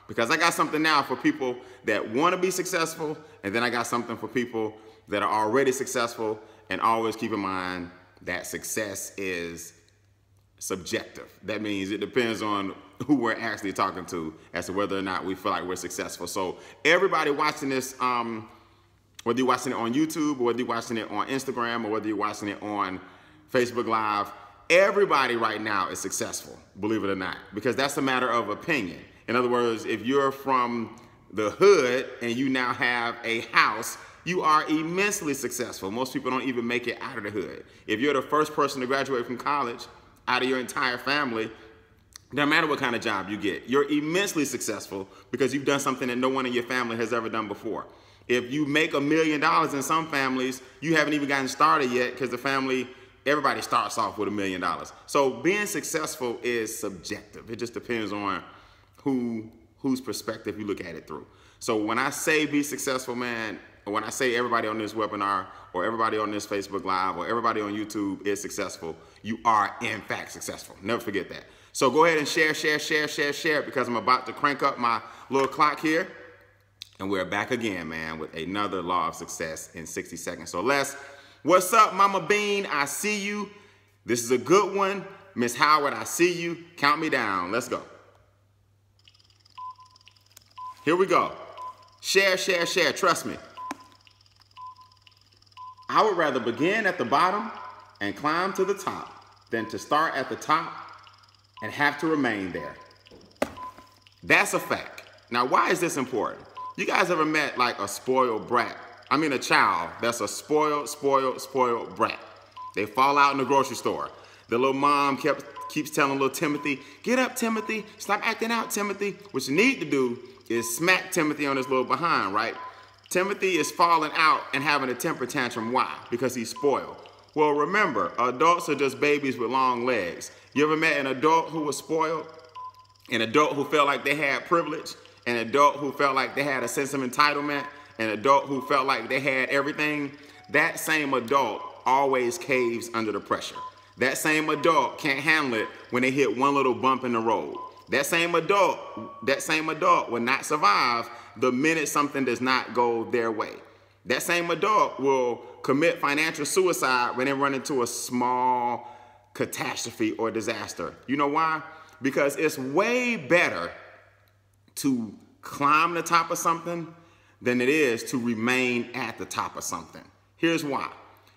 Because I got something now for people that want to be successful, and then I got something for people that are already successful. And always keep in mind that success is subjective. That means it depends on who we're actually talking to as to whether or not we feel like we're successful. So everybody watching this, whether you're watching it on YouTube, or whether you're watching it on Instagram, or whether you're watching it on Facebook Live, everybody right now is successful, believe it or not, because that's a matter of opinion. In other words, if you're from the hood and you now have a house, you are immensely successful. Most people don't even make it out of the hood. If you're the first person to graduate from college out of your entire family, no matter what kind of job you get, you're immensely successful because you've done something that no one in your family has ever done before. If you make $1 million in some families, you haven't even gotten started yet because the family, everybody starts off with $1 million. So being successful is subjective. It just depends on whose perspective you look at it through. So when I say be successful, man, or when I say everybody on this webinar, or everybody on this Facebook Live, or everybody on YouTube is successful, you are in fact successful. Never forget that. So go ahead and share, because I'm about to crank up my little clock here. And we're back again, man, with another law of success in 60 seconds. So what's up, Mama Beane? I see you. This is a good one. Miss Howard, I see you. Count me down. Let's go. Here we go. Share. Trust me. I would rather begin at the bottom and climb to the top than to start at the top and have to remain there. That's a fact. Now, why is this important? You guys ever met like a spoiled brat? I mean a child that's a spoiled brat. They fall out in the grocery store. The little mom keeps telling little Timothy, get up, Timothy, stop acting out, Timothy. What you need to do is smack Timothy on his little behind, right? Timothy is falling out and having a temper tantrum. Why? Because he's spoiled. Well, remember, adults are just babies with long legs. You ever met an adult who was spoiled? An adult who felt like they had privilege? An adult who felt like they had a sense of entitlement? An adult who felt like they had everything? That same adult always caves under the pressure. That same adult can't handle it when they hit one little bump in the road. That same adult will not survive the minute something does not go their way. That same adult will commit financial suicide when they run into a small catastrophe or disaster. You know why? Because it's way better to climb the top of something than it is to remain at the top of something. Here's why.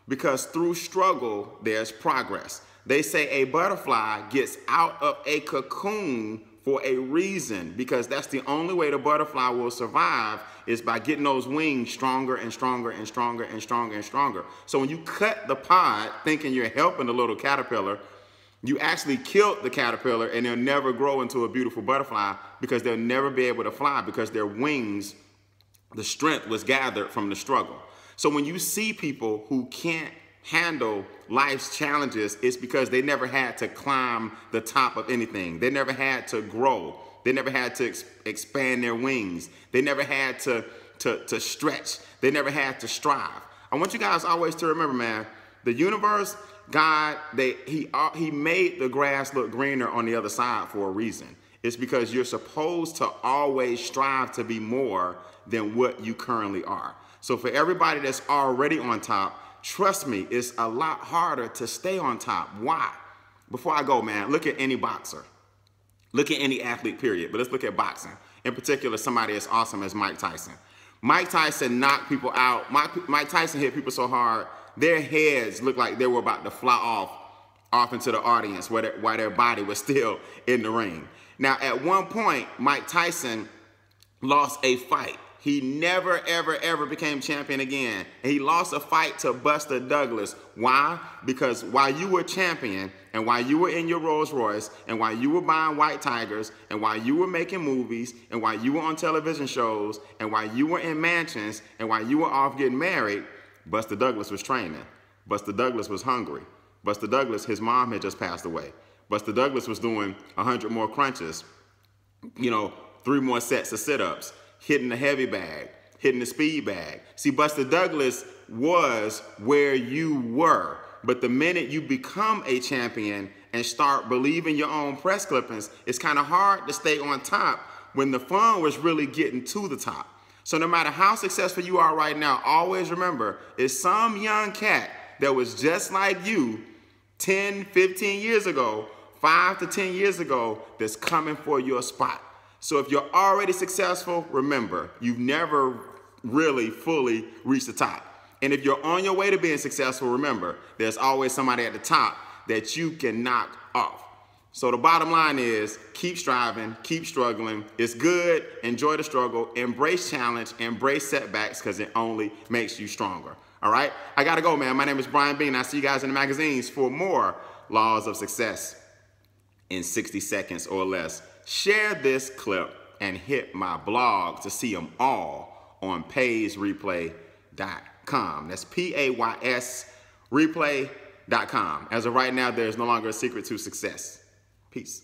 Because through struggle, there's progress. They say a butterfly gets out of a cocoon for a reason, because that's the only way the butterfly will survive is by getting those wings stronger and stronger and stronger and stronger and stronger. So when you cut the pod thinking you're helping the little caterpillar, you actually killed the caterpillar and they'll never grow into a beautiful butterfly because they'll never be able to fly because their wings, the strength was gathered from the struggle. So when you see people who can't handle life's challenges, it's because they never had to climb the top of anything. They never had to grow. They never had to expand their wings. They never had to stretch. They never had to strive. I want you guys always to remember, man, the universe, God, he made the grass look greener on the other side for a reason. It's because you're supposed to always strive to be more than what you currently are. So for everybody that's already on top, trust me, it's a lot harder to stay on top. Why? Before I go, man, look at any boxer. Look at any athlete, period. But let's look at boxing. In particular, somebody as awesome as Mike Tyson. Mike Tyson knocked people out. Mike Tyson hit people so hard, their heads looked like they were about to fly off into the audience while their body was still in the ring. Now, at one point, Mike Tyson lost a fight. He never, ever, ever became champion again. And he lost a fight to Buster Douglas. Why? Because while you were champion, and while you were in your Rolls Royce, and while you were buying white tigers, and while you were making movies, and while you were on television shows, and while you were in mansions, and while you were off getting married, Buster Douglas was training. Buster Douglas was hungry. Buster Douglas, his mom had just passed away. Buster Douglas was doing 100 more crunches, 3 more sets of sit-ups, hitting the heavy bag, hitting the speed bag. See, Buster Douglas was where you were. But the minute you become a champion and start believing your own press clippings, it's kind of hard to stay on top when the fun was really getting to the top. So no matter how successful you are right now, always remember, it's some young cat that was just like you 10, 15 years ago, 5 to 10 years ago, that's coming for your spot. So if you're already successful, remember, you've never really fully reached the top. And if you're on your way to being successful, remember, there's always somebody at the top that you can knock off. So the bottom line is, keep striving, keep struggling. It's good, enjoy the struggle, embrace challenge, embrace setbacks, because it only makes you stronger. All right? I gotta go, man. My name is Beane. I'll see you guys in the magazines for more laws of success in 60 seconds or less. Share this clip and hit my blog to see them all on paysreplay.com. That's PAYS replay.com. As of right now, there's no longer a secret to success. Peace.